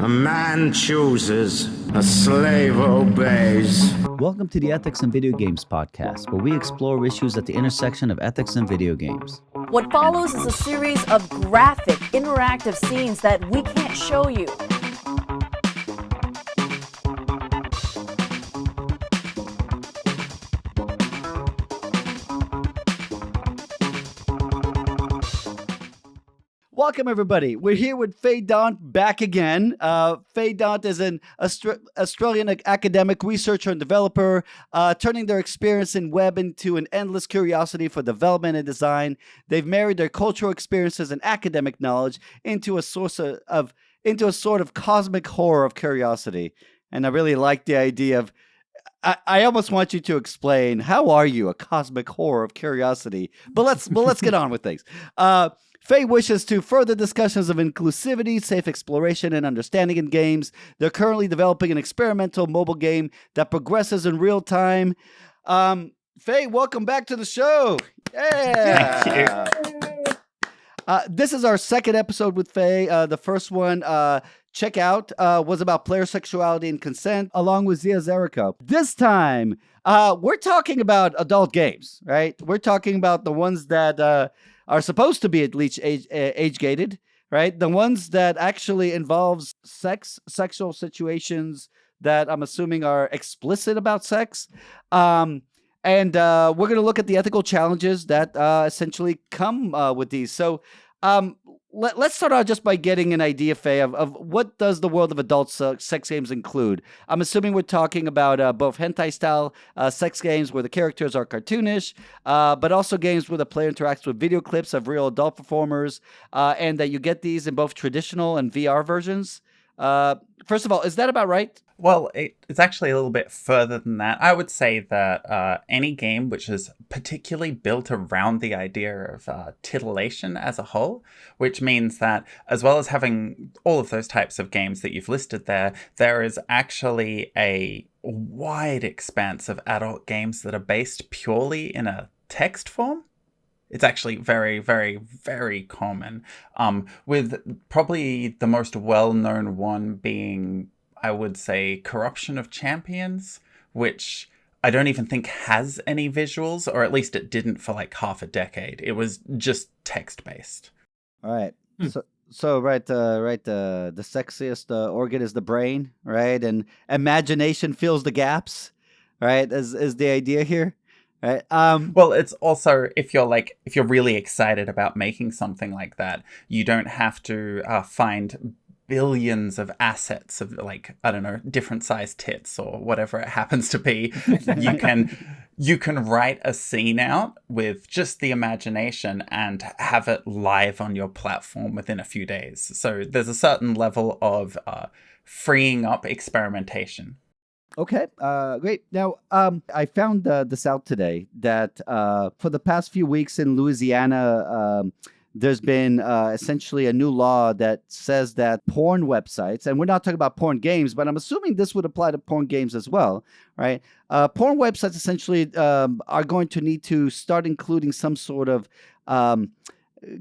A man chooses, a slave obeys. Welcome to the Ethics in Video Games podcast, where we explore issues at the intersection of ethics and video games. What follows is a series of graphic, interactive scenes that we can't show you. Welcome, everybody. We're here with Daunt back again. Daunt is an Australian academic researcher and developer, turning their experience in web into an endless curiosity for development and design. They've married their cultural experiences and academic knowledge into a sort of cosmic horror of curiosity. And I really like the idea of. I almost want you to explain, how are you a cosmic horror of curiosity? But let's get on with things. Faye wishes to further discussions of inclusivity, safe exploration, and understanding in games. They're currently developing an experimental mobile game that progresses in real time. Faye, welcome back to the show. Yeah. Thank you. This is our second episode with Faye. The first one, check out, was about player sexuality and consent, along with Zia Zerico. This time, we're talking about adult games, right? We're talking about the ones that are supposed to be at least age-gated, right? The ones that actually involves sexual situations that I'm assuming are explicit about sex. And we're going to look at the ethical challenges that essentially come with these. So let's start out just by getting an idea, Faye, of what does the world of adult sex games include. I'm assuming we're talking about both hentai-style sex games where the characters are cartoonish, but also games where the player interacts with video clips of real adult performers, and that you get these in both traditional and VR versions. First of all, is that about right? Well, it's actually a little bit further than that. I would say that any game which is particularly built around the idea of titillation as a whole, which means that as well as having all of those types of games that you've listed there, there is actually a wide expanse of adult games that are based purely in a text form. It's actually very, very, very common, with probably the most well-known one being, I would say, Corruption of Champions, which I don't even think has any visuals, or at least it didn't for like half a decade. It was just text-based. All right. So the sexiest organ is the brain, right? And imagination fills the gaps, right? Is the idea here? Right. Well, it's also if you're really excited about making something like that, you don't have to find billions of assets of different sized tits or whatever it happens to be. You can write a scene out with just the imagination and have it live on your platform within a few days. So there's a certain level of freeing up experimentation. Okay, great. Now, I found this out today that for the past few weeks in Louisiana, there's been essentially a new law that says that porn websites, and we're not talking about porn games, but I'm assuming this would apply to porn games as well, right? Porn websites essentially are going to need to start including some sort of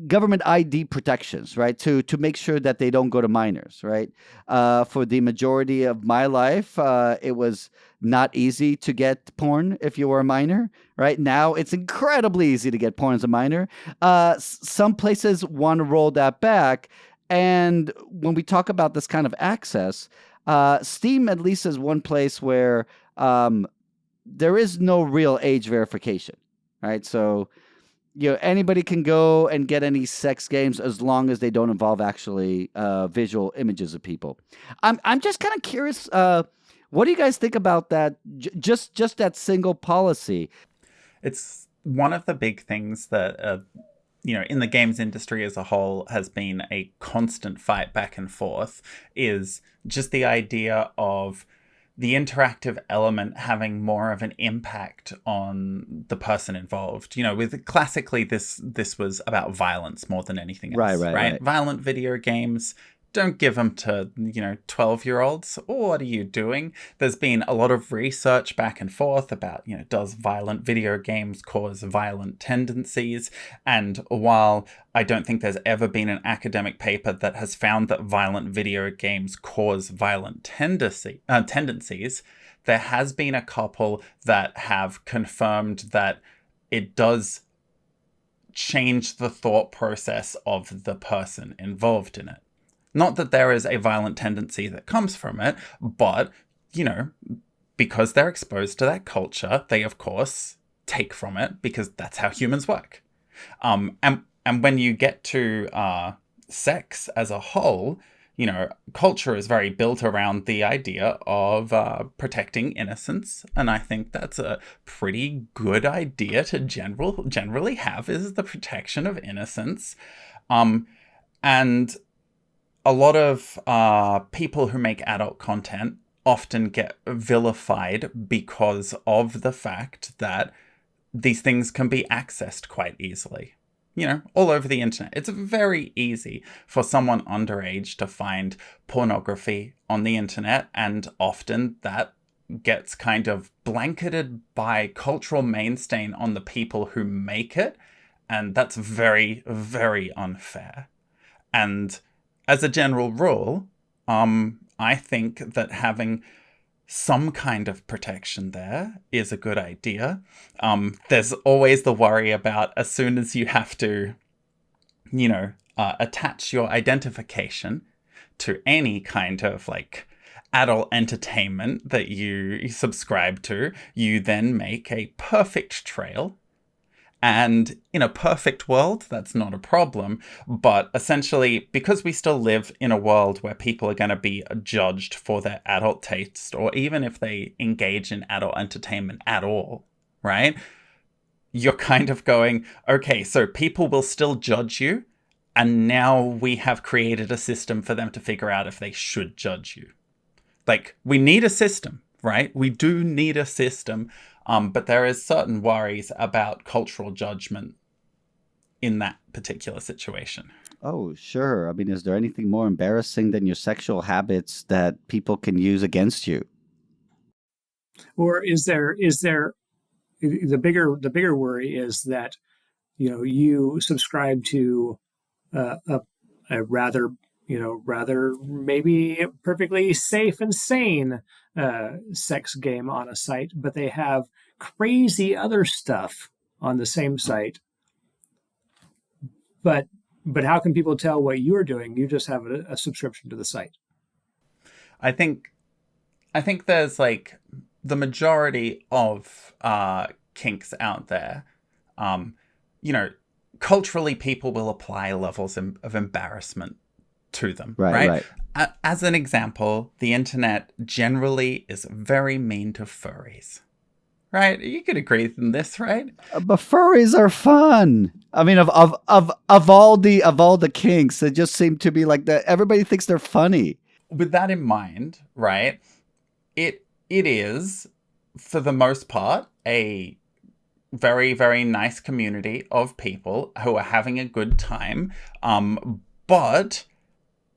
government ID protections, right? To make sure that they don't go to minors, right? For the majority of my life, it was not easy to get porn if you were a minor, right? Now it's incredibly easy to get porn as a minor. Some places want to roll that back. And when we talk about this kind of access, Steam at least is one place where there is no real age verification, right? So anybody can go and get any sex games as long as they don't involve actually visual images of people. I'm just kind of curious. What do you guys think about that? Just that single policy. It's one of the big things that in the games industry as a whole has been a constant fight back and forth. Is just the idea of the interactive element having more of an impact on the person involved. With classically this was about violence more than anything else. Right. Violent video games don't give them to, 12-year-olds. What are you doing? There's been a lot of research back and forth about, does violent video games cause violent tendencies? And while I don't think there's ever been an academic paper that has found that violent video games cause violent tendencies, there has been a couple that have confirmed that it does change the thought process of the person involved in it. Not that there is a violent tendency that comes from it, but, because they're exposed to that culture, they, of course, take from it because that's how humans work. And when you get to sex as a whole, culture is very built around the idea of protecting innocence. And I think that's a pretty good idea to generally have, is the protection of innocence. And a lot of people who make adult content often get vilified because of the fact that these things can be accessed quite easily. All over the internet. It's very easy for someone underage to find pornography on the internet, and often that gets kind of blanketed by cultural mainstay on the people who make it, and that's very, very unfair. And as a general rule, I think that having some kind of protection there is a good idea. There's always the worry about as soon as you have to, attach your identification to any kind of adult entertainment that you subscribe to, you then make a perfect trail. And in a perfect world, that's not a problem. But essentially, because we still live in a world where people are going to be judged for their adult taste, or even if they engage in adult entertainment at all, right? You're kind of going, okay, so people will still judge you. And now we have created a system for them to figure out if they should judge you. We need a system, right? We do need a system. But there is certain worries about cultural judgment in that particular situation. Oh, sure. I mean, is there anything more embarrassing than your sexual habits that people can use against you? Or is there the bigger worry is that you subscribe to a rather maybe perfectly safe and sane sex game on a site, but they have crazy other stuff on the same site. But how can people tell what you're doing? You just have a subscription to the site. I think there's the majority of kinks out there. Culturally, people will apply levels of embarrassment to them, right? As an example, the internet generally is very mean to furries, right? You could agree on this, right? But furries are fun. I mean, of all the kinks, they just seem to be like that. Everybody thinks they're funny. With that in mind, right? It is, for the most part, a very, very nice community of people who are having a good time. But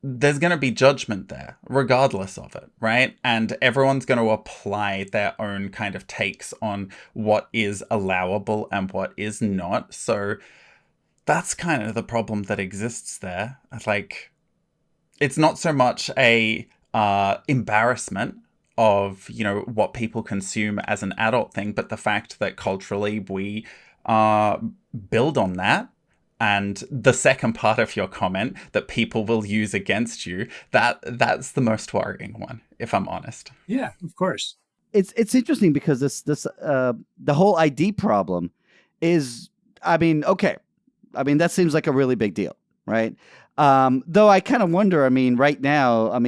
there's going to be judgment there, regardless of it, right? And everyone's going to apply their own kind of takes on what is allowable and what is not. So that's kind of the problem that exists there. It's not so much a embarrassment of, what people consume as an adult thing, but the fact that culturally we build on that. And the second part of your comment that people will use against you, that's the most worrying one, if I'm honest. Yeah, of course. It's interesting because the whole ID problem is, okay. That seems like a really big deal, right? Though I kind of wonder, right now,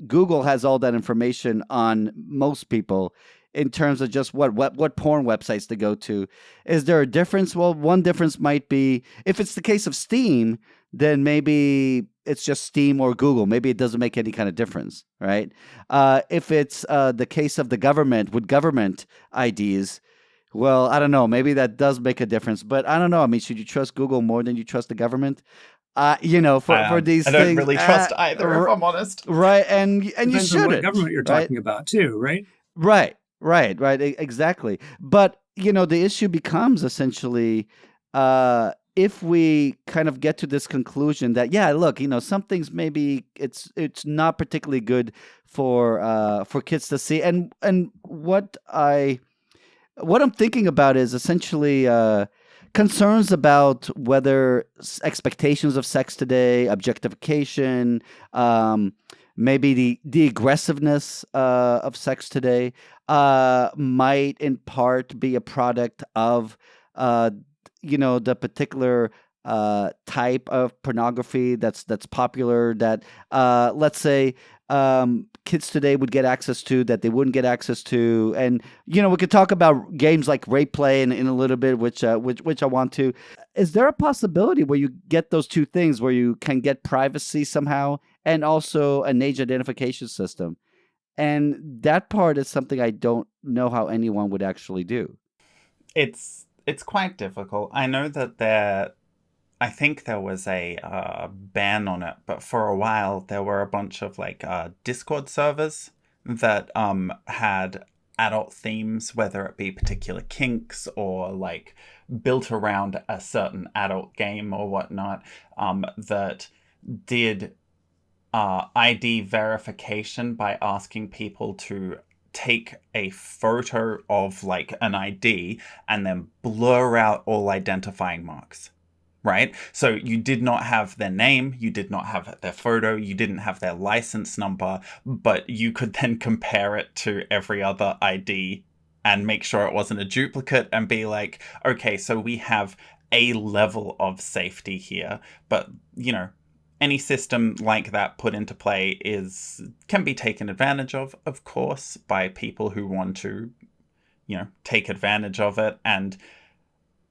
Google has all that information on most people in terms of just what porn websites to go to. Is there a difference? Well, one difference might be if it's the case of Steam, then maybe it's just Steam or Google. Maybe it doesn't make any kind of difference, right? If it's the case of the government with government IDs, well, I don't know. Maybe that does make a difference, but I don't know. Should you trust Google more than you trust the government? for these I don't things. really trust either, if I'm honest. Right, and you Depends on shouldn't. what government you're right? talking about, too, right? Right, exactly. But the issue becomes essentially, if we kind of get to this conclusion that look, some things maybe it's not particularly good for kids to see, and what I'm thinking about is essentially concerns about whether expectations of sex today, objectification, maybe the aggressiveness of sex today might in part be a product of the particular type of pornography that's popular that let's say kids today would get access to that they wouldn't get access to. And we could talk about games like rape play in a little bit, which I want to. Is there a possibility where you get those two things, where you can get privacy somehow and also an age identification system? And that part is something I don't know how anyone would actually do. It's quite difficult. I know that I think there was a ban on it, but for a while there were a bunch of Discord servers that had adult themes, whether it be particular kinks or built around a certain adult game or whatnot, that did ID verification by asking people to take a photo of an ID and then blur out all identifying marks. Right? So you did not have their name, you did not have their photo, you didn't have their license number, but you could then compare it to every other ID and make sure it wasn't a duplicate and be like, okay, so we have a level of safety here. But, any system like that put into play can be taken advantage of course, by people who want to, take advantage of it. And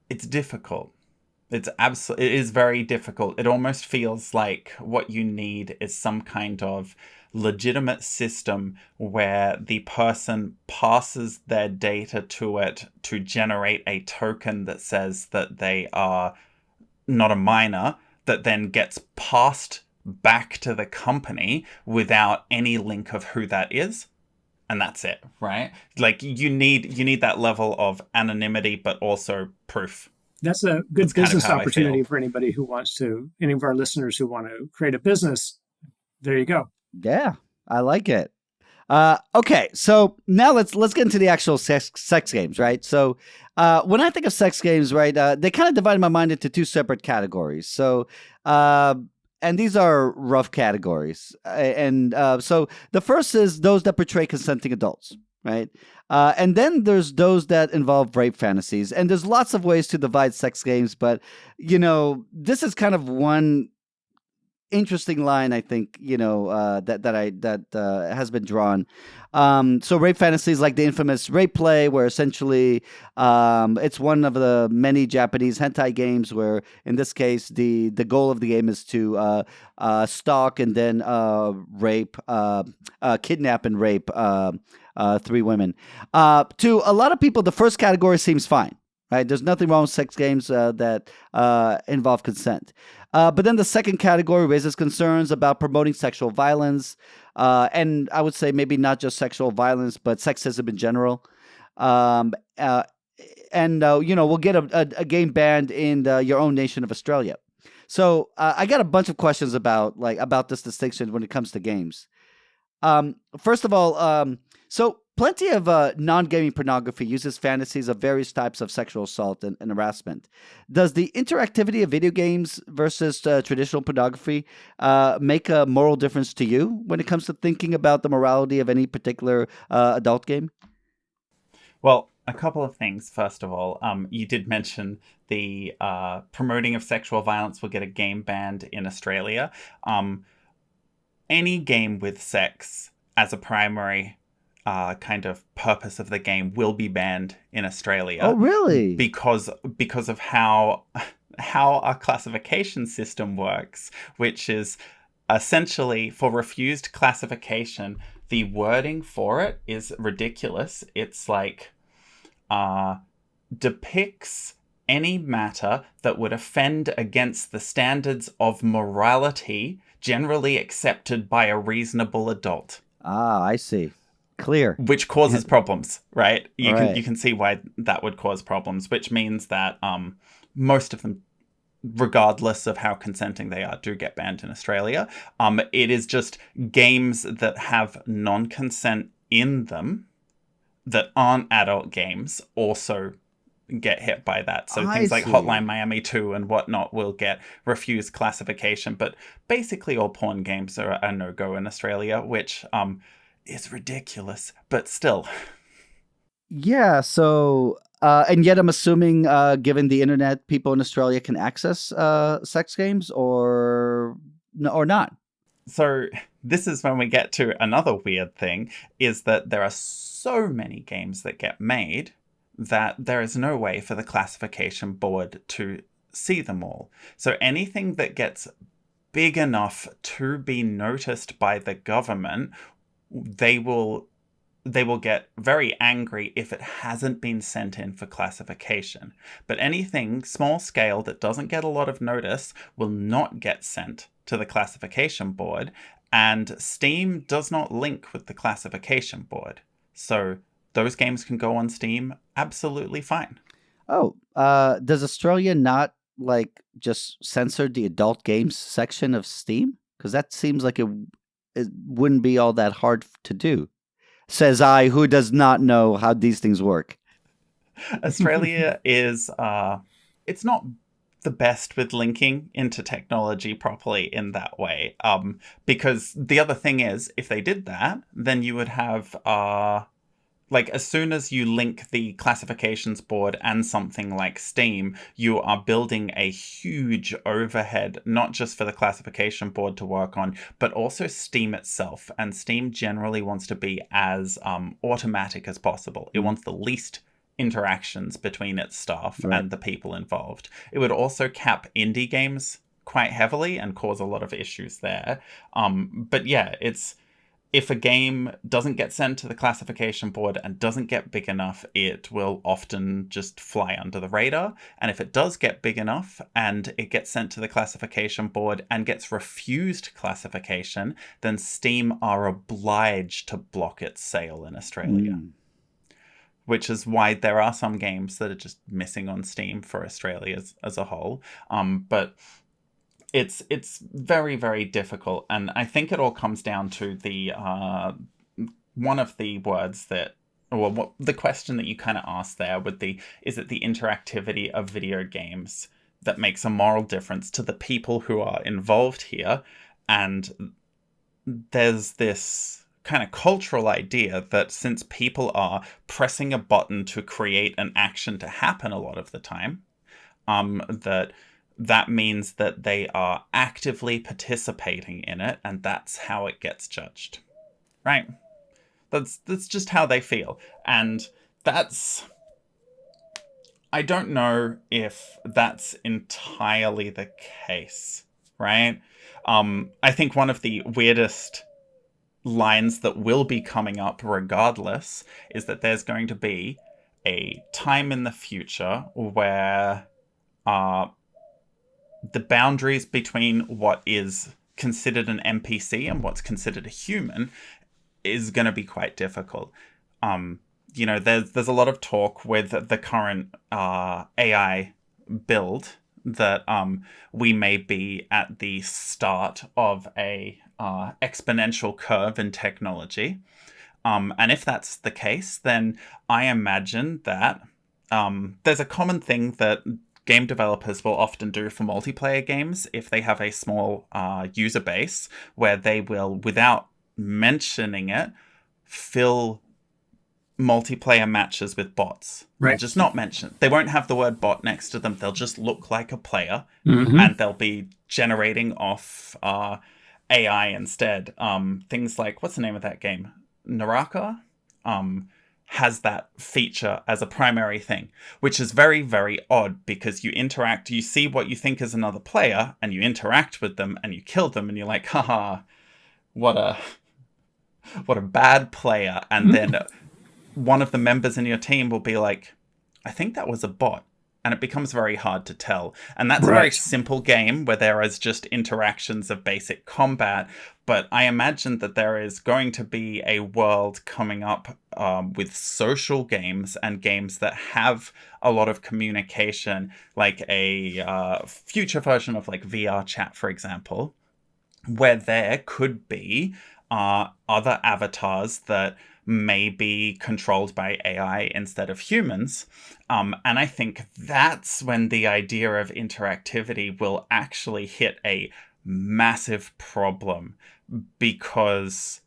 it's difficult. It is very difficult. It almost feels like what you need is some kind of legitimate system where the person passes their data to it to generate a token that says that they are not a minor, that then gets passed back to the company without any link of who that is. And that's it, right? You need that level of anonymity, but also proof. That's a good business opportunity for any of our listeners who want to create a business. There you go. Yeah, I like it. Okay, so now let's get into the actual sex games, right? So when I think of sex games, right, they kind of divide my mind into two separate categories. So and these are rough categories. So the first is those that portray consenting adults, right? And then there's those that involve rape fantasies. And there's lots of ways to divide sex games, but, this is kind of one interesting line, I think, that has been drawn. So rape fantasies like the infamous rape play, where essentially it's one of the many Japanese hentai games where, in this case, the goal of the game is to stalk and then rape, kidnap and rape three women. To a lot of people, the first category seems fine. Right? There's nothing wrong with sex games that involve consent. But then the second category raises concerns about promoting sexual violence. And I would say maybe not just sexual violence, but sexism in general. We'll get a game banned in your own nation of Australia. So I got a bunch of questions about this distinction when it comes to games. First of all, so plenty of non-gaming pornography uses fantasies of various types of sexual assault and harassment. Does the interactivity of video games versus traditional pornography make a moral difference to you when it comes to thinking about the morality of any particular adult game? Well, a couple of things. First of all, you did mention the promoting of sexual violence will get a game banned in Australia. Any game with sex as a primary kind of purpose of the game will be banned in Australia. Oh, really? Because of how our classification system works, which is essentially for refused classification, the wording for it is ridiculous. It's depicts any matter that would offend against the standards of morality generally accepted by a reasonable adult. Ah, I see. Clear. Which causes problems, right? All right. You can see why that would cause problems, which means that most of them, regardless of how consenting they are, do get banned in Australia. It is just games that have non-consent in them that aren't adult games also get hit by that. So I things like see. Hotline Miami 2 and whatnot will get refused classification. But basically all porn games are a no-go in Australia, which is ridiculous, but still. Yeah. So, and yet I'm assuming, given the internet, people in Australia can access sex games, or not. So this is when we get to another weird thing, is that there are so many games that get made that there is no way for the classification board to see them all. So anything that gets big enough to be noticed by the government, they will get very angry if it hasn't been sent in for classification. But anything small scale that doesn't get a lot of notice will not get sent to the classification board, and Steam does not link with the classification board. So those games can go on Steam absolutely fine. Oh, does Australia not like just censor the adult games section of Steam? Because that seems like it wouldn't be all that hard to do. Says I, who does not know how these things work. Australia is it's not the best with linking into technology properly in that way. Because the other thing is, if they did that, then you would have like as soon as you link the classifications board and something like Steam, you are building a huge overhead, not just for the classification board to work on, but also Steam itself. And Steam generally wants to be as automatic as possible. It wants the least interactions between its staff and the people involved. It would also cap indie games quite heavily and cause a lot of issues there. But yeah, if a game doesn't get sent to the classification board and doesn't get big enough, it will often just fly under the radar. And if it does get big enough and it gets sent to the classification board and gets refused classification, then Steam are obliged to block its sale in Australia. Which is why there are some games that are just missing on Steam for Australia as a whole. But it's very, very difficult. And I think it all comes down to the one of the words that, or what the question that you kind of asked there with is it the interactivity of video games that makes a moral difference to the people who are involved here? And there's this kind of cultural idea that since people are pressing a button to create an action to happen a lot of the time, that means that they are actively participating in it, and that's how it gets judged. Right? That's just how they feel. And I don't know if that's entirely the case, right? I think one of the weirdest lines that will be coming up regardless is that there's going to be a time in the future where the boundaries between what is considered an NPC and what's considered a human is going to be quite difficult. There's a lot of talk with the current AI build that we may be at the start of a exponential curve in technology. And if that's the case, then I imagine that there's a common thing that game developers will often do for multiplayer games if they have a small user base, where they will, without mentioning it, fill multiplayer matches with bots. Right. They'll just not mention. They won't have the word bot next to them. They'll just look like a player, Mm-hmm. and they'll be generating off AI instead. Things like, what's the name of that game? Naraka has that feature as a primary thing, which is very, very odd because you see what you think is another player, and you interact with them, and you kill them, and you're like, haha, what a bad player. And then one of the members in your team will be like, I think that was a bot. and it becomes very hard to tell. And that's a very simple game where there is just interactions of basic combat. But I imagine that there is going to be a world coming up with social games and games that have a lot of communication, like a future version of like VR chat, for example, where there could be other avatars that may be controlled by AI instead of humans. And I think that's when the idea of interactivity will actually hit a massive problem, because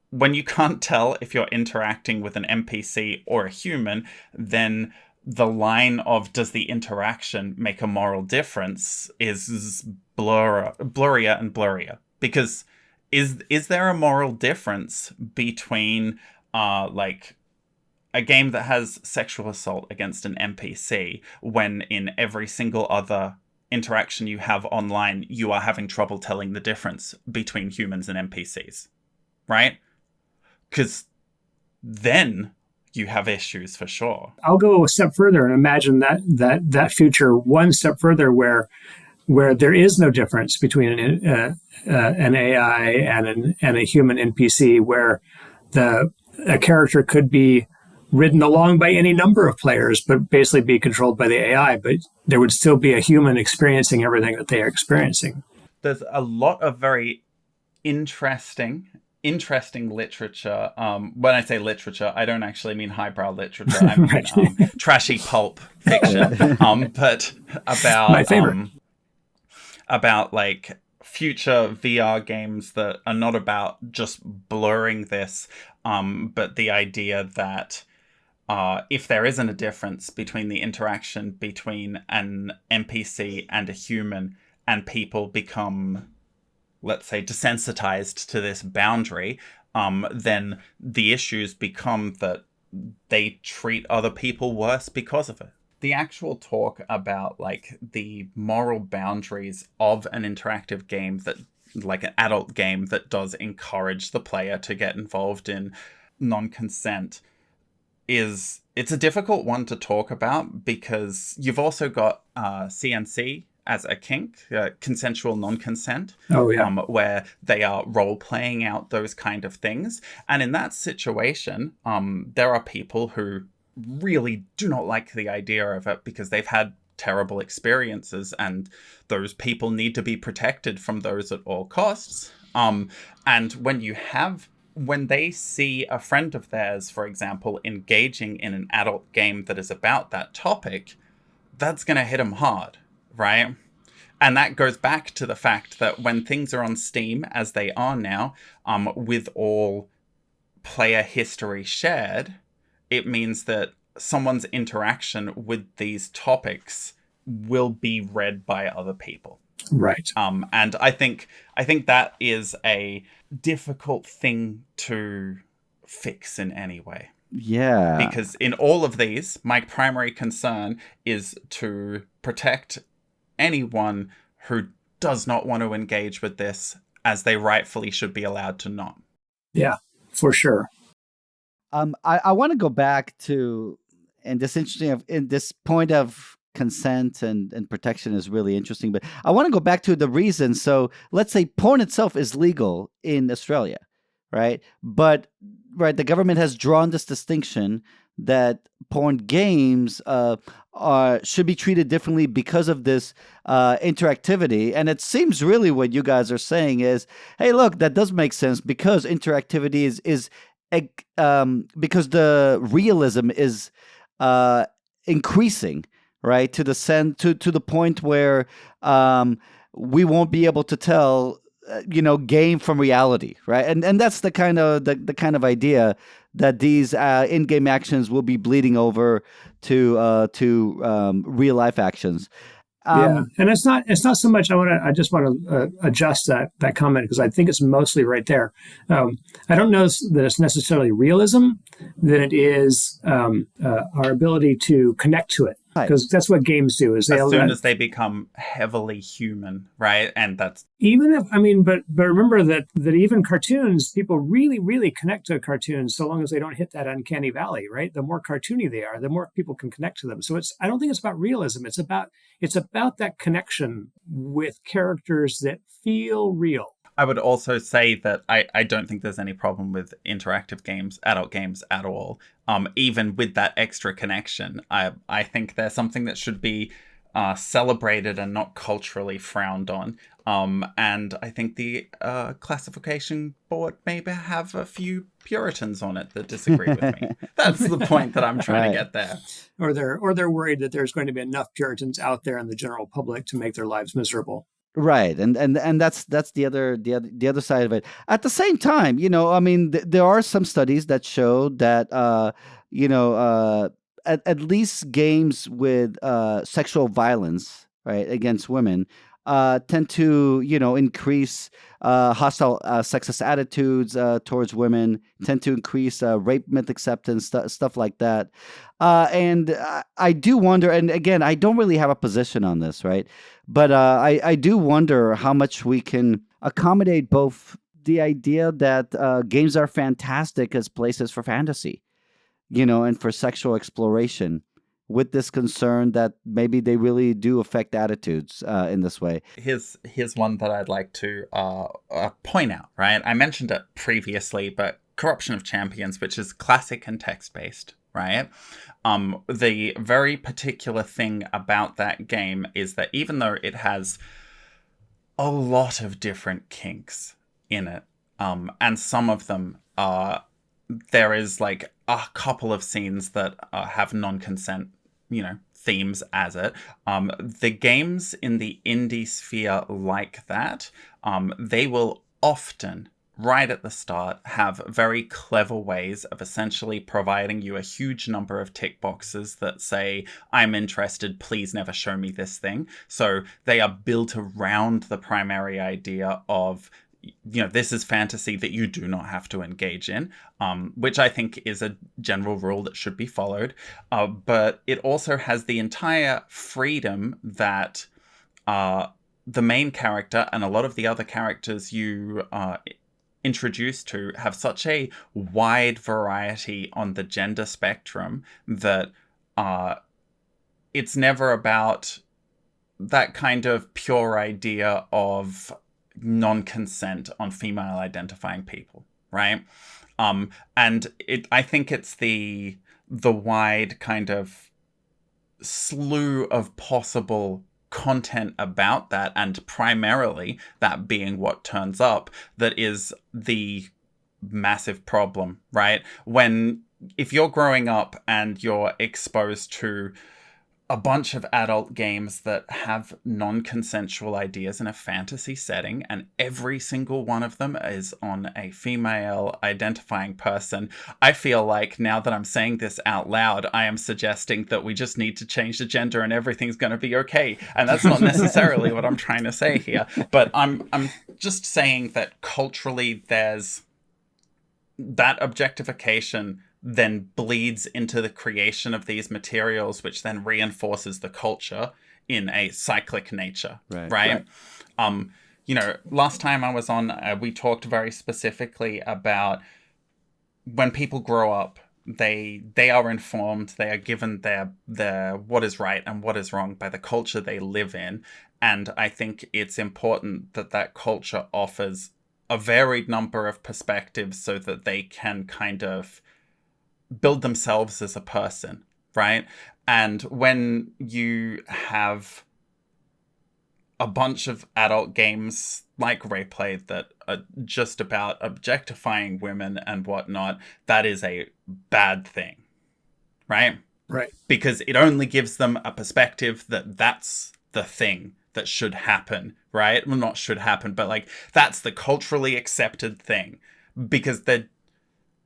when you can't tell if you're interacting with an NPC or a human, then the line of does the interaction make a moral difference is blurrier and blurrier. Because is there a moral difference between like a game that has sexual assault against an NPC when in every single other interaction you have online you are having trouble telling the difference between humans and NPCs, right? Because then you have issues for sure. I'll go a step further and imagine that future one step further where there is no difference between an AI and a human NPC, where a character could be ridden along by any number of players, but basically be controlled by the AI, but there would still be a human experiencing everything that they are experiencing. There's a lot of very interesting literature. When I say literature, I don't actually mean highbrow literature. I mean trashy pulp fiction. But about my favorite. About like future VR games that are not about just blurring this, but the idea that if there isn't a difference between the interaction between an NPC and a human, and people become, let's say, desensitized to this boundary, then the issues become that they treat other people worse because of it. The actual talk about like the moral boundaries of an interactive game, that like an adult game that does encourage the player to get involved in non-consent, it's a difficult one to talk about, because you've also got CNC as a kink, consensual non-consent, where they are role-playing out those kind of things. And in that situation, there are people who really do not like the idea of it because they've had terrible experiences, and those people need to be protected from those at all costs. And when they see a friend of theirs, for example, engaging in an adult game that is about that topic, that's going to hit them hard, right? And that goes back to the fact that when things are on Steam, as they are now, with all player history shared, it means that someone's interaction with these topics will be read by other people. Right. And I think that is a difficult thing to fix in any way. Yeah. Because in all of these, my primary concern is to protect anyone who does not want to engage with this, as they rightfully should be allowed to not. Yeah, for sure. I want to go back to, and this point of consent and protection is really interesting, but I want to go back to the reason. So let's say porn itself is legal in Australia, right? But the government has drawn this distinction that porn games should be treated differently because of this interactivity. And it seems really what you guys are saying is, hey, look, that does make sense, because interactivity is because the realism is increasing, right, to the point where we won't be able to tell game from reality, right? And that's the kind of idea that these in-game actions will be bleeding over to real life actions. Yeah, and it's not so much. I just want to adjust that comment, because I think it's mostly right there. I don't know that it's necessarily realism, that it is our ability to connect to it. because that's what games do. Is as soon as they become heavily human, right? And that's even if but remember that even cartoons, people really connect to cartoons so long as they don't hit that uncanny valley, right? The more cartoony they are, the more people can connect to them. So I don't think it's about realism. It's about that connection with characters that feel real. I would also say that I don't think there's any problem with interactive games, adult games at all. Even with that extra connection, I think there's something that should be celebrated and not culturally frowned on. And I think the classification board maybe have a few Puritans on it that disagree with me. That's the point that I'm trying to get there. Or they're worried that there's going to be enough Puritans out there in the general public to make their lives miserable. Right, and that's the other side of it. At the same time, there are some studies that show that at least games with sexual violence, right, against women tend to increase hostile sexist attitudes towards women, tend to increase rape myth acceptance, stuff like that. And I do wonder, and again, I don't really have a position on this, right? But I do wonder how much we can accommodate both the idea that games are fantastic as places for fantasy, and for sexual exploration, with this concern that maybe they really do affect attitudes in this way. Here's one that I'd like to point out, right? I mentioned it previously, but Corruption of Champions, which is classic and text-based, right? The very particular thing about that game is that even though it has a lot of different kinks in it, and some of them are, there is like a couple of scenes that have non-consent, themes as it. The games in the indie sphere like that, they will often, right at the start, have very clever ways of essentially providing you a huge number of tick boxes that say, I'm interested, please never show me this thing. So they are built around the primary idea of, this is fantasy that you do not have to engage in, which I think is a general rule that should be followed. But it also has the entire freedom that the main character and a lot of the other characters you introduced to have such a wide variety on the gender spectrum that it's never about that kind of pure idea of non-consent on female identifying people, right? And I think it's the wide kind of slew of possible content about that, and primarily that being what turns up, that is the massive problem, right? If you're growing up and you're exposed to a bunch of adult games that have non-consensual ideas in a fantasy setting, and every single one of them is on a female identifying person, I feel like now that I'm saying this out loud, I am suggesting that we just need to change the gender and everything's going to be okay. And that's not necessarily what I'm trying to say here. But I'm just saying that culturally there's that objectification then bleeds into the creation of these materials, which then reinforces the culture in a cyclic nature, right? Last time I was on, we talked very specifically about when people grow up, they are informed, they are given their what is right and what is wrong by the culture they live in. And I think it's important that culture offers a varied number of perspectives so that they can kind of build themselves as a person, right? And when you have a bunch of adult games like Rayplay that are just about objectifying women and whatnot, that is a bad thing, right? Right. Because it only gives them a perspective that that's the thing that should happen, right? Well, not should happen, but like that's the culturally accepted thing, because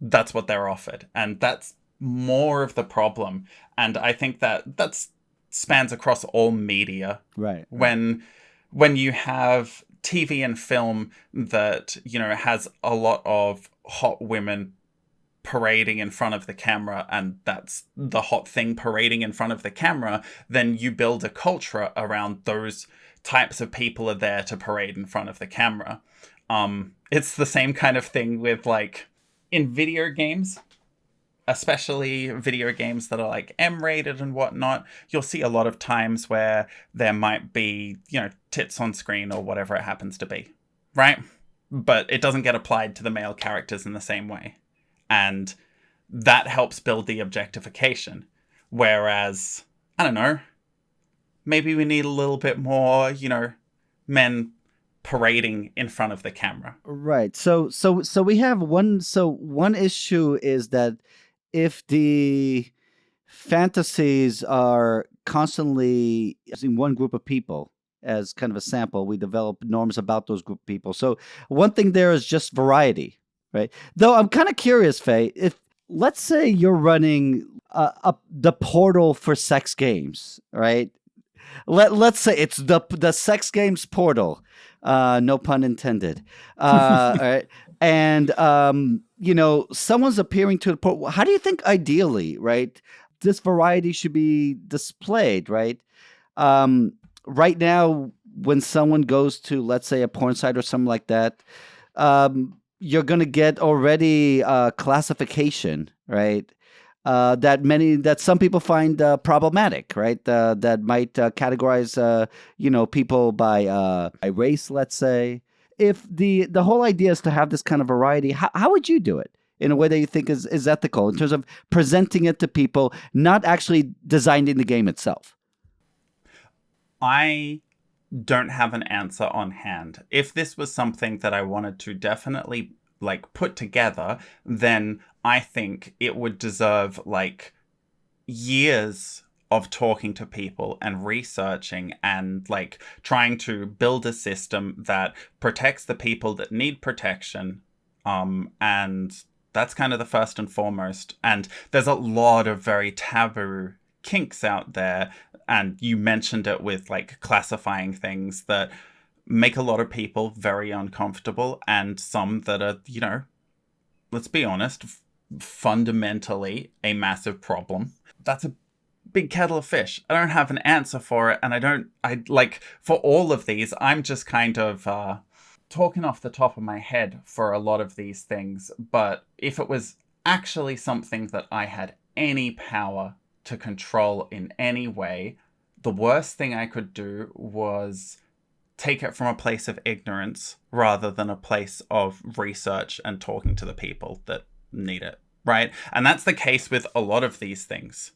that's what they're offered. And that's more of the problem. And I think that spans across all media. Right. When you have TV and film that, has a lot of hot women parading in front of the camera, and that's the hot thing parading in front of the camera, then you build a culture around those types of people are there to parade in front of the camera. It's the same kind of thing with, like, in video games, especially video games that are like M-rated and whatnot, you'll see a lot of times where there might be, tits on screen or whatever it happens to be, right? But it doesn't get applied to the male characters in the same way. And that helps build the objectification. Whereas, I don't know, maybe we need a little bit more, men parading in front of the camera. Right. So we have one issue is that if the fantasies are constantly using one group of people as kind of a sample, we develop norms about those group of people. So one thing there is just variety, right? Though I'm kind of curious, Faye, if let's say you're running the portal for sex games, right? Let's say it's the sex games portal, no pun intended. All right. And, someone's appearing to the portal. How do you think ideally, right, this variety should be displayed, right? Right now, when someone goes to, let's say, a porn site or something like that, you're going to get already classification, right? That some people find problematic, right? That might categorize, people by race, let's say. If the whole idea is to have this kind of variety, how would you do it in a way that you think is ethical in terms of presenting it to people, not actually designing the game itself? I don't have an answer on hand. If this was something that I wanted to definitely put together, then I think it would deserve years of talking to people and researching and trying to build a system that protects the people that need protection. And that's kind of the first and foremost. And there's a lot of very taboo kinks out there. And you mentioned it with classifying things that make a lot of people very uncomfortable, and some that are, let's be honest, fundamentally a massive problem. That's a big kettle of fish. I don't have an answer for it, and for all of these, I'm just kind of talking off the top of my head for a lot of these things. But if it was actually something that I had any power to control in any way, the worst thing I could do was take it from a place of ignorance rather than a place of research and talking to the people that need it, right? And that's the case with a lot of these things.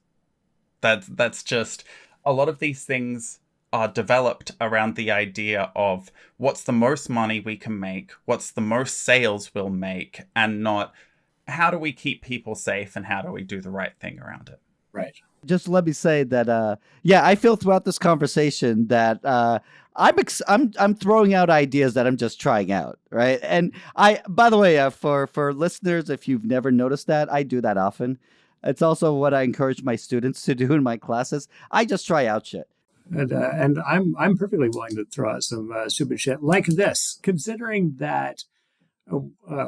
That's just, a lot of these things are developed around the idea of what's the most money we can make, what's the most sales we'll make, and not how do we keep people safe and how do we do the right thing around it. Right. Just let me say that, I feel throughout this conversation that I'm throwing out ideas that I'm just trying out, right? And by the way, for listeners, if you've never noticed that, I do that often. It's also what I encourage my students to do in my classes. I just try out shit. And I'm perfectly willing to throw out some stupid shit like this, considering that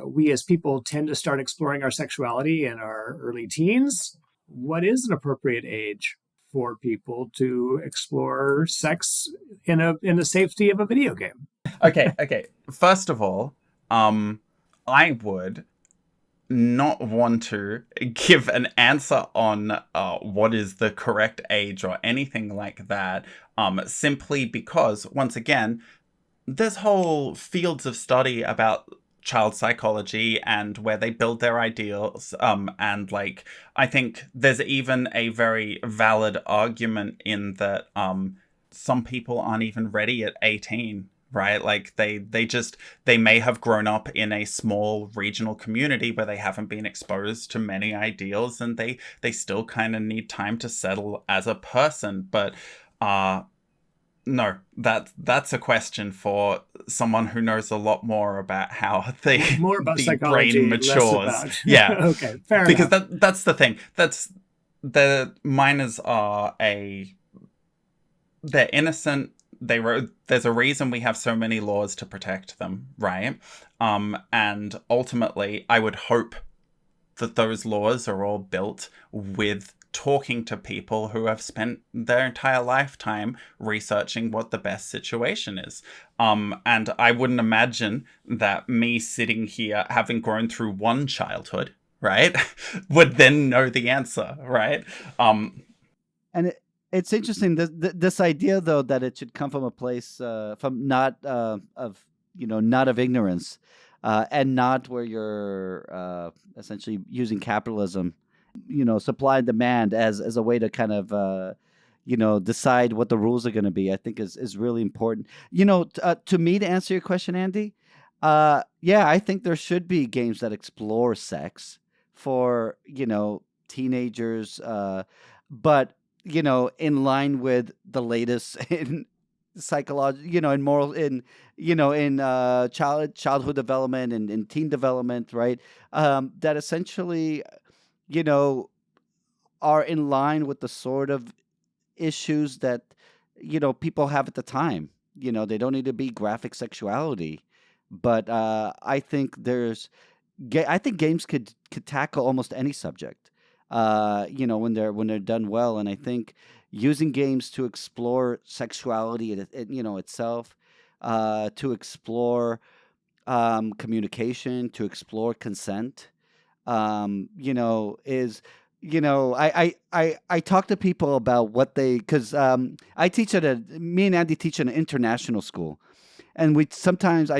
we as people tend to start exploring our sexuality in our early teens. What is an appropriate age for people to explore sex in the safety of a video game? Okay. First of all, I would not want to give an answer on what is the correct age or anything like that, simply because, once again, there's whole fields of study about child psychology and where they build their ideals, and I think there's even a very valid argument in that some people aren't even ready at 18, right? They may have grown up in a small regional community where they haven't been exposed to many ideals, and they still kind of need time to settle as a person. But no, that's a question for someone who knows a lot more about how more about the psychology, brain matures. less about... Yeah. Okay, fair because enough. That's the thing. The minors are they're innocent. There's a reason we have so many laws to protect them, right? And ultimately, I would hope that those laws are all built with talking to people who have spent their entire lifetime researching what the best situation is. And I wouldn't imagine that me sitting here, having grown through one childhood, right, would then know the answer, right? And it's interesting this idea though that it should come from a place from not of not of ignorance, and not where you're essentially using capitalism, supply and demand as a way to kind of decide what the rules are going to be. I think is really important. To me, to answer your question, Andy, yeah, I think there should be games that explore sex for teenagers, but in line with the latest in psychology, in moral, in childhood development and in teen development, right? That essentially, you know, are in line with the sort of issues that people have at the time. They don't need to be graphic sexuality, but I think I think games could tackle almost any subject. When they're done well, and I think using games to explore sexuality itself, to explore communication, to explore consent, is I talk to people about what they because me and Andy teach at an international school, and I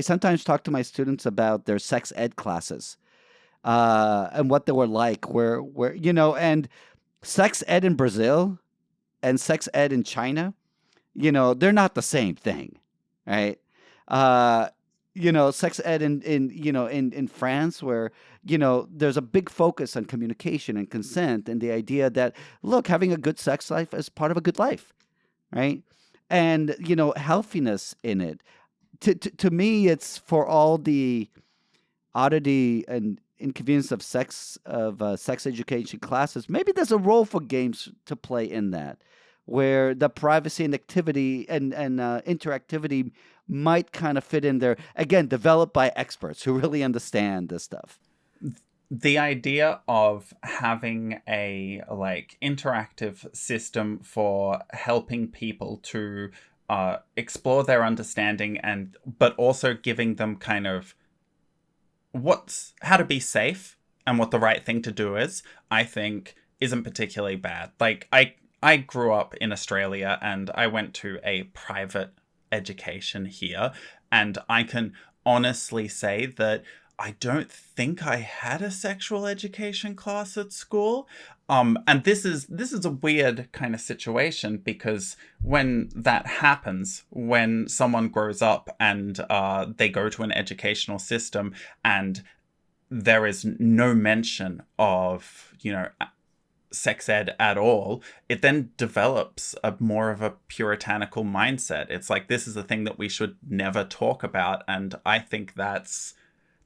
sometimes talk to my students about their sex ed classes, and what they were like, and sex ed in Brazil and sex ed in China, they're not the same thing, right? Uh, sex ed in France, where there's a big focus on communication and consent, and the idea that, look, having a good sex life is part of a good life, right? And healthiness in it. To me, it's for all the oddity and inconvenience of sex education classes. Maybe there's a role for games to play in that, where the privacy and activity and interactivity might kind of fit in there. Again, developed by experts who really understand this stuff. The idea of having a interactive system for helping people to explore their understanding, but also giving them kind of how to be safe and what the right thing to do is, I think isn't particularly bad. I grew up in Australia and I went to a private education here, and I can honestly say that I don't think I had a sexual education class at school. And this is a weird kind of situation, because when that happens, when someone grows up and they go to an educational system and there is no mention of, sex ed at all, it then develops more of a puritanical mindset. It's like, this is a thing that we should never talk about. And I think that's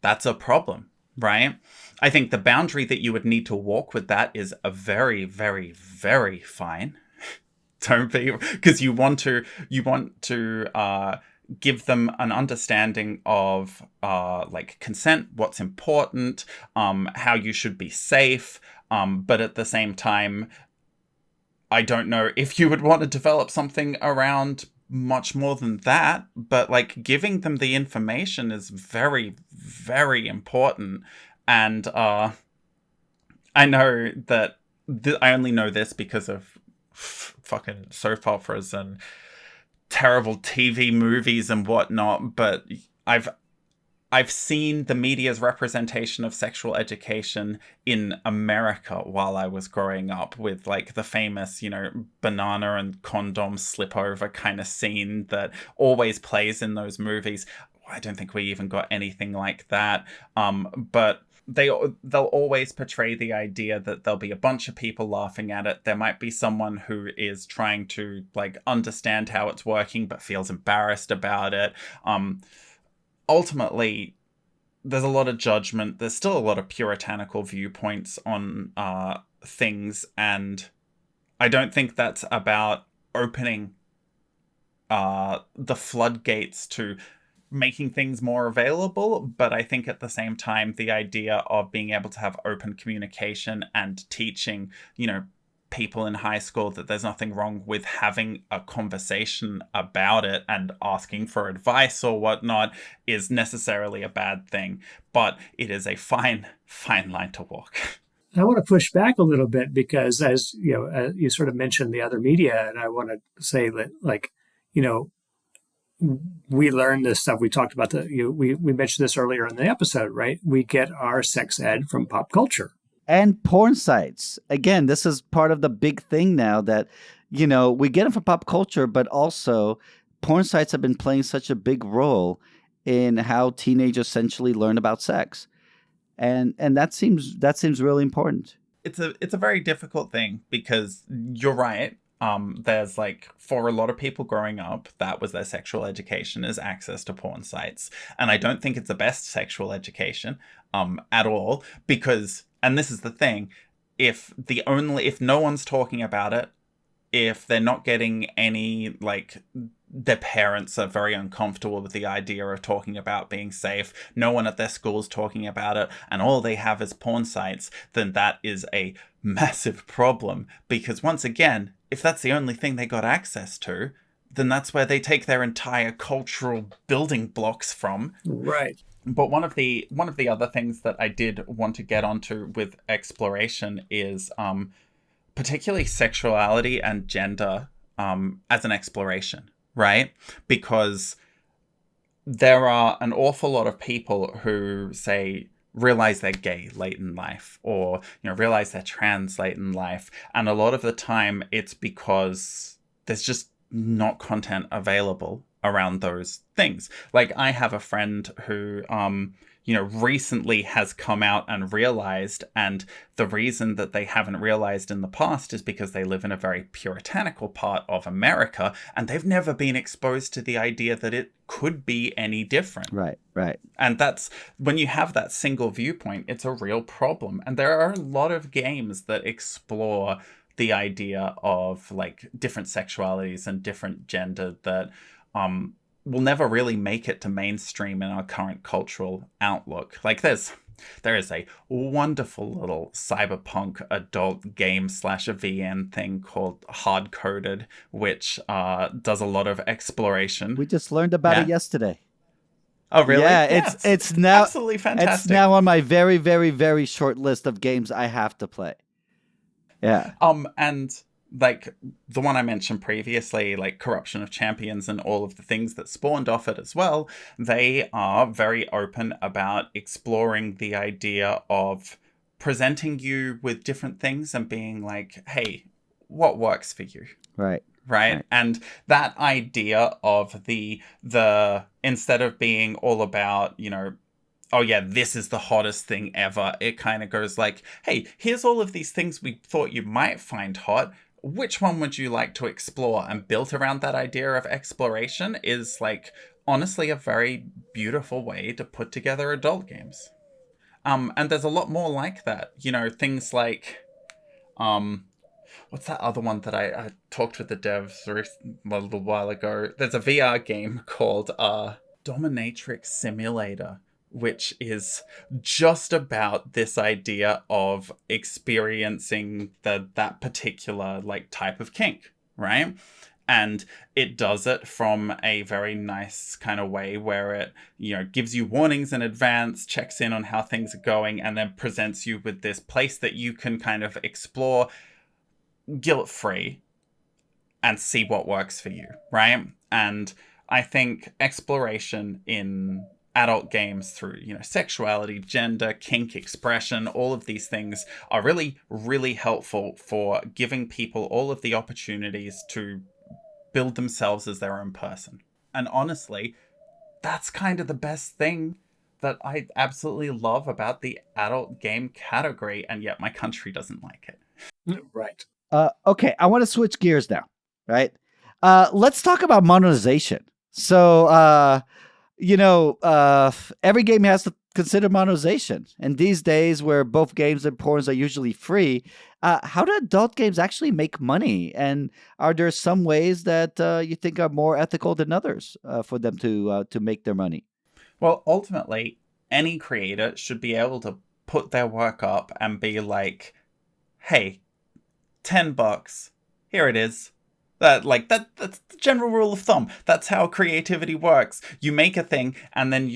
a problem, right? I think the boundary that you would need to walk with that is a very, very, very fine. Don't be, because you want to give them an understanding of consent, what's important, how you should be safe. But at the same time, I don't know if you would want to develop something around much more than that, but giving them the information is very, very important. And I know that I only know this because of fucking soap operas and terrible TV movies and whatnot, but I've seen the media's representation of sexual education in America while I was growing up, with the famous, banana and condom slip over kind of scene that always plays in those movies. I don't think we even got anything like that. But they'll always portray the idea that there'll be a bunch of people laughing at it. There might be someone who is trying to understand how it's working but feels embarrassed about it. Ultimately, there's a lot of judgment. There's still a lot of puritanical viewpoints on things, and I don't think that's about opening the floodgates to making things more available. But I think at the same time, the idea of being able to have open communication and teaching, people in high school that there's nothing wrong with having a conversation about it and asking for advice or whatnot is necessarily a bad thing. But it is a fine line to walk. I want to push back a little bit because, as you sort of mentioned the other media, and I want to say that, we learn this stuff. We talked about we mentioned this earlier in the episode, right? We get our sex ed from pop culture and porn sites. Again, this is part of the big thing now that we get them from pop culture, but also porn sites have been playing such a big role in how teenagers essentially learn about sex. And that seems really important. It's a very difficult thing because you're right. There's for a lot of people growing up, that was their sexual education, is access to porn sites. And I don't think it's the best sexual education at all, because, and this is the thing, if no one's talking about it, if they're not getting any, their parents are very uncomfortable with the idea of talking about being safe, no one at their school's talking about it, and all they have is porn sites, then that is a massive problem. Because once again, if that's the only thing they got access to, then that's where they take their entire cultural building blocks from. Right. But one of the other things that I did want to get onto with exploration is particularly sexuality and gender as an exploration, right? Because there are an awful lot of people who say realize they're gay late in life, or realize they're trans late in life, and a lot of the time it's because there's just not content available around those things. I have a friend who recently has come out and realized, and the reason that they haven't realized in the past is because they live in a very puritanical part of America, and they've never been exposed to the idea that it could be any different. Right. And that's, when you have that single viewpoint, it's a real problem. And there are a lot of games that explore the idea of different sexualities and different gender that will never really make it to mainstream in our current cultural outlook. There is a wonderful little cyberpunk adult game / a VN thing called Hard Coded, which does a lot of exploration. We just learned about it yesterday. Oh, really? Yeah, it's now absolutely fantastic. It's now on my very, very, very short list of games I have to play. Yeah. And the one I mentioned previously, Corruption of Champions and all of the things that spawned off it as well, they are very open about exploring the idea of presenting you with different things and being hey, what works for you? Right. And that idea of the instead of being all about, oh yeah, this is the hottest thing ever, it kind of goes hey, here's all of these things we thought you might find hot. Which one would you like to explore? And built around that idea of exploration is honestly a very beautiful way to put together adult games. And there's a lot more like that. Things what's that other one that I talked with the devs a little while ago? There's a VR game called Dominatrix Simulator, which is just about this idea of experiencing that particular type of kink, right? And it does it from a very nice kind of way where it, gives you warnings in advance, checks in on how things are going, and then presents you with this place that you can kind of explore guilt-free and see what works for you, right? And I think exploration in adult games through, sexuality, gender, kink, expression, all of these things are really, really helpful for giving people all of the opportunities to build themselves as their own person. And honestly, that's kind of the best thing that I absolutely love about the adult game category, and yet my country doesn't like it. Right. Okay, I want to switch gears now, right? Let's talk about monetization. So, every game has consider monetization. And these days, where both games and porns are usually free, how do adult games actually make money? And are there some ways that you think are more ethical than others for them to make their money? Well, ultimately, any creator should be able to put their work up and be like, hey, $10, here it is. That's the general rule of thumb. That's how creativity works. You make a thing and then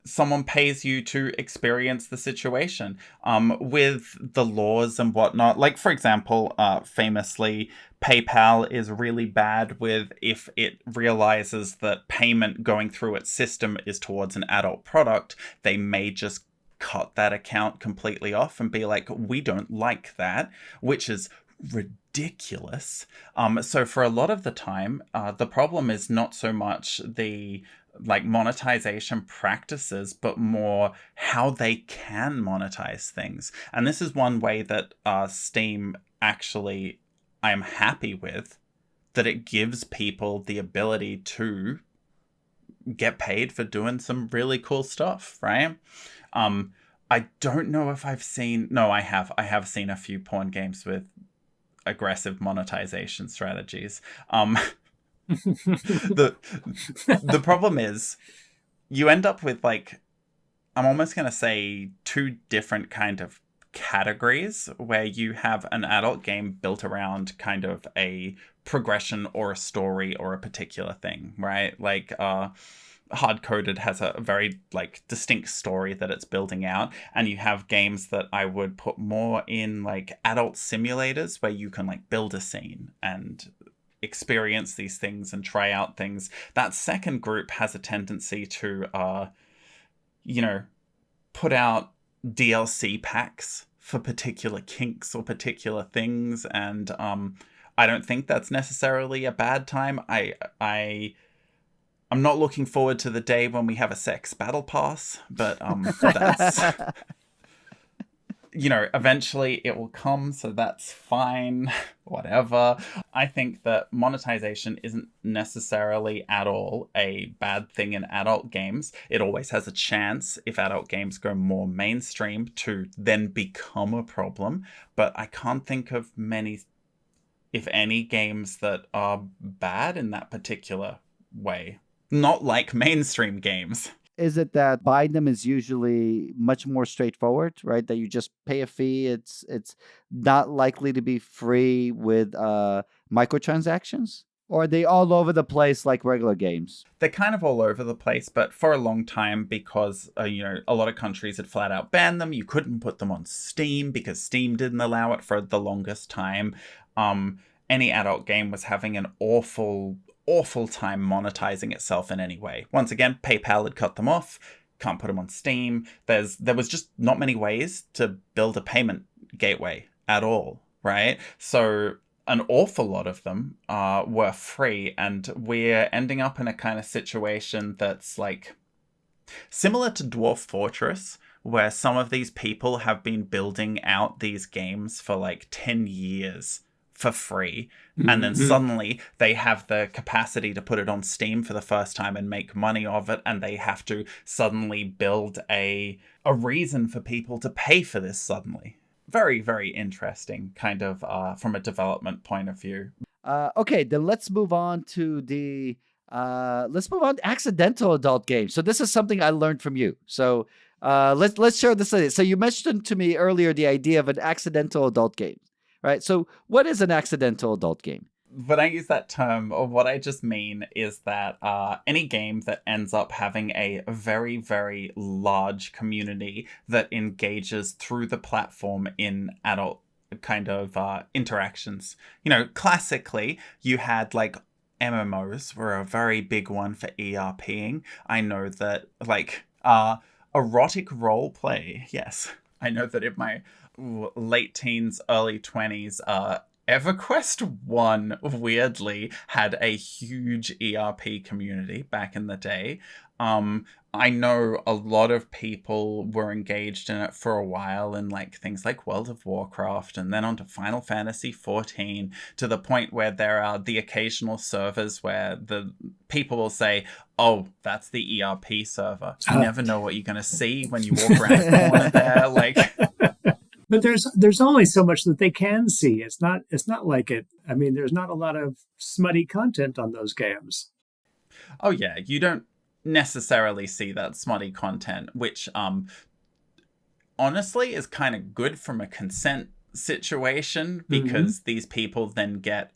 someone pays you to experience the situation. With the laws and whatnot, like for example, famously, PayPal is really bad with if it realizes that payment going through its system is towards an adult product, they may just cut that account completely off and be like, we don't like that, which is ridiculous. So for a lot of the time, the problem is not so much the monetization practices, but more how they can monetize things. And this is one way that Steam actually, I am happy with, that it gives people the ability to get paid for doing some really cool stuff, right? I don't know if I've seen... No, I have. I have seen a few porn games with aggressive monetization strategies. The problem is you end up with I'm almost going to say two different kind of categories where you have an adult game built around kind of a progression or a story or a particular thing, right? Hard-Coded has a very distinct story that it's building out, and you have games that I would put more in adult simulators where you can build a scene and experience these things and try out things. That second group has a tendency to put out DLC packs for particular kinks or particular things, and I don't think that's necessarily a bad time. I'm not looking forward to the day when we have a sex battle pass, but that's eventually it will come, so that's fine. Whatever. I think that monetization isn't necessarily at all a bad thing in adult games. It always has a chance, if adult games go more mainstream, to then become a problem. But I can't think of many, if any, games that are bad in that particular way. Not like mainstream games. Is it that buying them is usually much more straightforward, right? That you just pay a fee. It's not likely to be free with microtransactions? Or are they all over the place like regular games? They're kind of all over the place, but for a long time, because a lot of countries had flat out banned them, you couldn't put them on Steam because Steam didn't allow it for the longest time. Any adult game was having an awful time monetizing itself in any way. Once again, PayPal had cut them off. Can't put them on Steam. There was just not many ways to build a payment gateway at all, right? So an awful lot of them were free, and we're ending up in a kind of situation that's similar to Dwarf Fortress, where some of these people have been building out these games for 10 years for free, and then suddenly they have the capacity to put it on Steam for the first time and make money of it, and they have to suddenly build a reason for people to pay for this suddenly. Very, very interesting, kind of from a development point of view. Okay, then let's move on to accidental adult games. So this is something I learned from you. So let's share this. So you mentioned to me earlier the idea of an accidental adult game. Right. So what is an accidental adult game? When I use that term, what I just mean is that any game that ends up having a very, very large community that engages through the platform in adult kind of interactions. Classically, you had MMOs were a very big one for ERPing. I know that erotic role play. Yes, I know that in my late teens, early 20s, EverQuest 1 weirdly had a huge ERP community back in the day. I know a lot of people were engaged in it for a while in like things like World of Warcraft and then onto Final Fantasy 14 to the point where there are the occasional servers where the people will say, oh, that's the ERP server. You never know what you're going to see when you walk around the corner there. Like, but there's only so much that they can see. It's not like it. I mean, there's not a lot of smutty content on those games. Oh yeah, you don't necessarily see that smutty content, which honestly is kind of good from a consent situation, because these people then get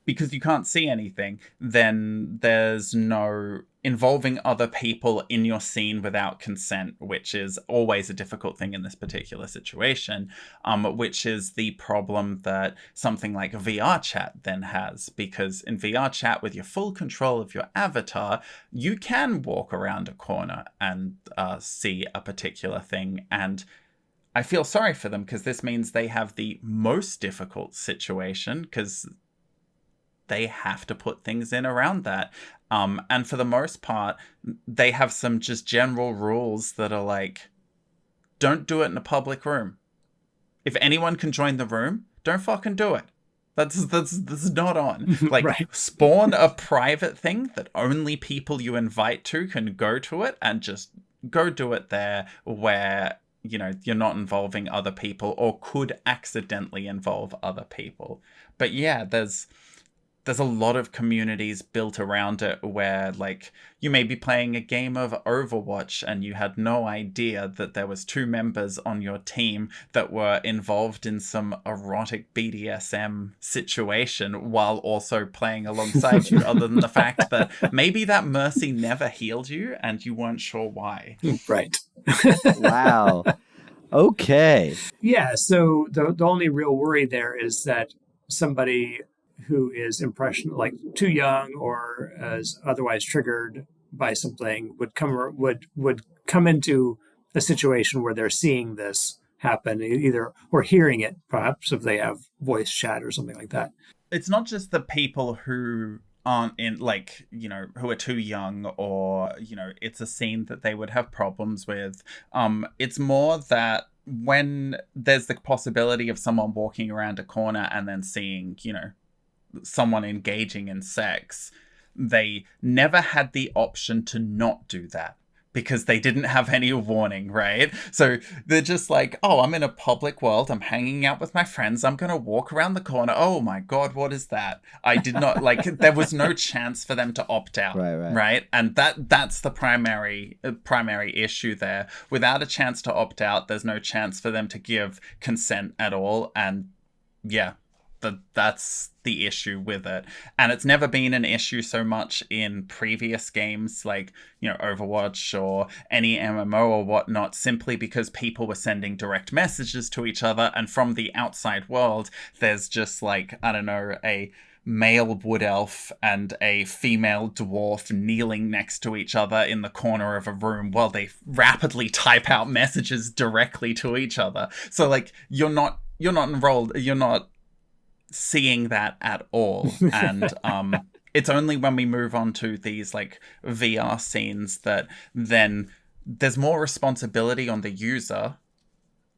because you can't see anything, then there's no involving other people in your scene without consent, which is always a difficult thing in this particular situation, which is the problem that something like VR chat then has, because in VR chat, with your full control of your avatar, you can walk around a corner and see a particular thing. And I feel sorry for them, because this means they have the most difficult situation, because they have to put things in around that. And for the most part, they have some just general rules that are like, don't do it in a public room. If anyone can join the room, don't fucking do it. That's not on. Like, Right. Spawn a private thing that only people you invite to can go to it, and just go do it there where, you know, you're not involving other people or could accidentally involve other people. But yeah, there's a lot of communities built around it where, like, you may be playing a game of Overwatch and you had no idea that there was 2 members on your team that were involved in some erotic BDSM situation while also playing alongside you, other than the fact that maybe that mercy never healed you and you weren't sure why. Right. Wow. Okay. Yeah. So the only real worry there is that somebody who is like too young or is otherwise triggered by something would come into a situation where they're seeing this happen, either or hearing it, perhaps if they have voice chat or something like that. It's not just the people who aren't in, like, you know, who are too young, or, you know, it's a scene that they would have problems with. It's more that when there's the possibility of someone walking around a corner and then seeing, you know, someone engaging in sex, they never had the option to not do that because they didn't have any warning, right? So they're just like, oh, I'm in a public world, I'm hanging out with my friends, I'm gonna walk around the corner, oh my god, what is that? I did not, like, there was no chance for them to opt out, right? And that's the primary issue there. Without a chance to opt out, there's no chance for them to give consent at all. And yeah, that's the issue with it. And it's never been an issue so much in previous games like, you know, Overwatch or any MMO or whatnot, simply because people were sending direct messages to each other, and from the outside world there's just, like, I don't know, a male wood elf and a female dwarf kneeling next to each other in the corner of a room while they rapidly type out messages directly to each other. So, like, you're not enrolled, you're not seeing that at all. And it's only when we move on to these, like, VR scenes that then there's more responsibility on the user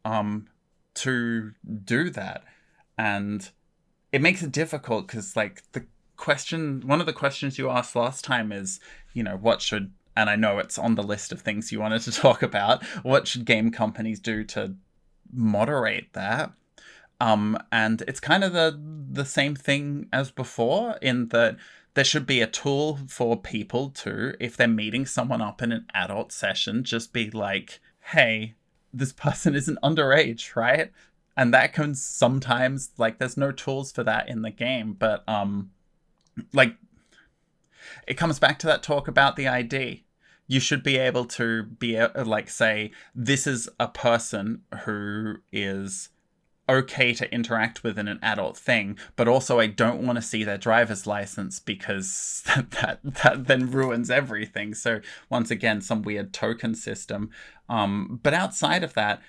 to do that. And it makes it difficult because, like, one of the questions you asked last time is, you know, and I know it's on the list of things you wanted to talk about, what should game companies do to moderate that? And it's kind of the same thing as before, in that there should be a tool for people to, if they're meeting someone up in an adult session, just be like, hey, this person isn't underage, right? And that can sometimes, like, there's no tools for that in the game, but like, it comes back to that talk about the ID. You should be able to like, say, this is a person who is okay to interact with in an adult thing, but also I don't want to see their driver's license because that then ruins everything. So once again, some weird token system. But outside of that,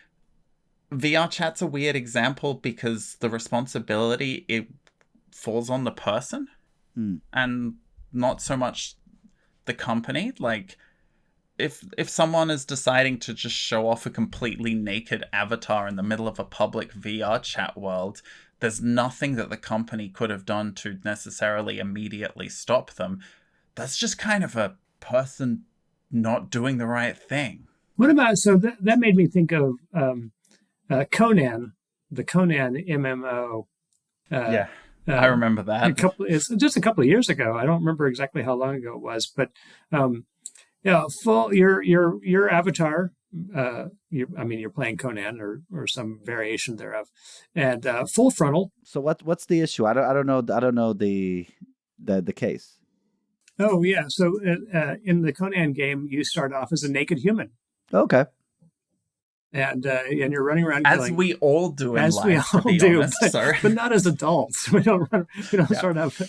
VR chat's a weird example because the responsibility, it falls on the person and not so much the company. Like, if someone is deciding to just show off a completely naked avatar in the middle of a public VR chat world, there's nothing that the company could have done to necessarily immediately stop them. That's just kind of a person not doing the right thing. What about, so that made me think of Conan, the Conan MMO. Yeah, I remember that. It's just a couple of years ago. I don't remember exactly how long ago it was, but full your avatar. You're playing Conan or some variation thereof, and full frontal. So what's the issue? I don't know the case. Oh yeah, so in the Conan game, you start off as a naked human. Okay. And you're running around as killing, we all do in as life, we all do, honest, but not as adults. We don't start off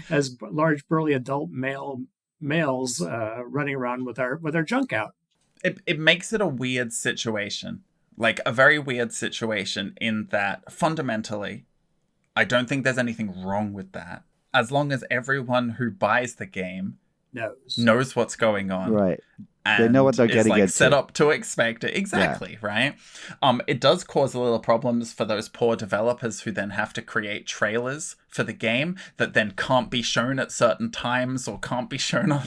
as large burly adult males running around with our junk out. It makes it a weird situation, like a very weird situation in that fundamentally, I don't think there's anything wrong with that, as long as everyone who buys the game knows what's going on. Right. And they know what they're getting into. Set up to expect it. Exactly, right? It does cause a little problems for those poor developers who then have to create trailers for the game that then can't be shown at certain times or can't be shown on,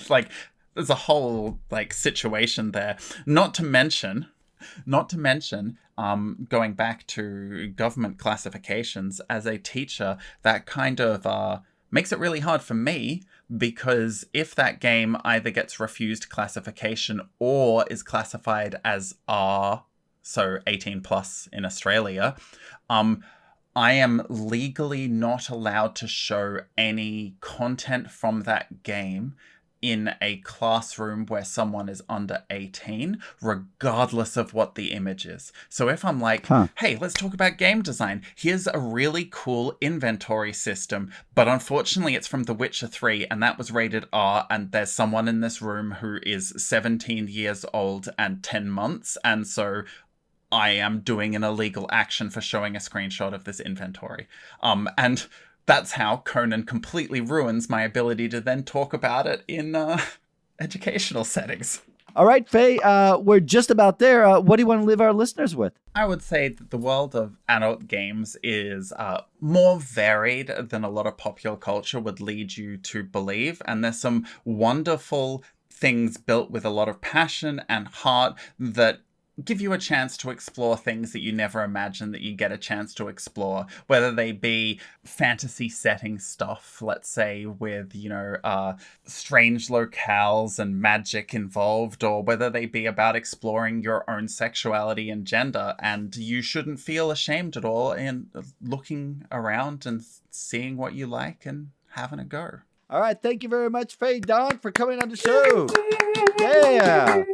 there's a whole situation there. Not to mention, going back to government classifications, as a teacher, that kind of makes it really hard for me, because if that game either gets refused classification or is classified as R, so 18 plus in Australia, I am legally not allowed to show any content from that game in a classroom where someone is under 18, regardless of what the image is. So if I'm hey, let's talk about game design. Here's a really cool inventory system, but unfortunately it's from The Witcher 3 and that was rated R, and there's someone in this room who is 17 years old and 10 months, and so I am doing an illegal action for showing a screenshot of this inventory. And that's how Conan completely ruins my ability to then talk about it in educational settings. All right, Faye, we're just about there. What do you want to leave our listeners with? I would say that the world of adult games is more varied than a lot of popular culture would lead you to believe. And there's some wonderful things built with a lot of passion and heart that give you a chance to explore things that you never imagined that you get a chance to explore, whether they be fantasy setting stuff, let's say with, strange locales and magic involved, or whether they be about exploring your own sexuality and gender. And you shouldn't feel ashamed at all in looking around and seeing what you like and having a go. All right. Thank you very much, Faye Daunt, for coming on the show. Yeah.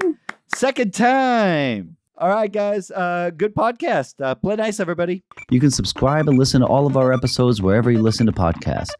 Second time. All right, guys. Good podcast. Play nice, everybody. You can subscribe and listen to all of our episodes wherever you listen to podcasts.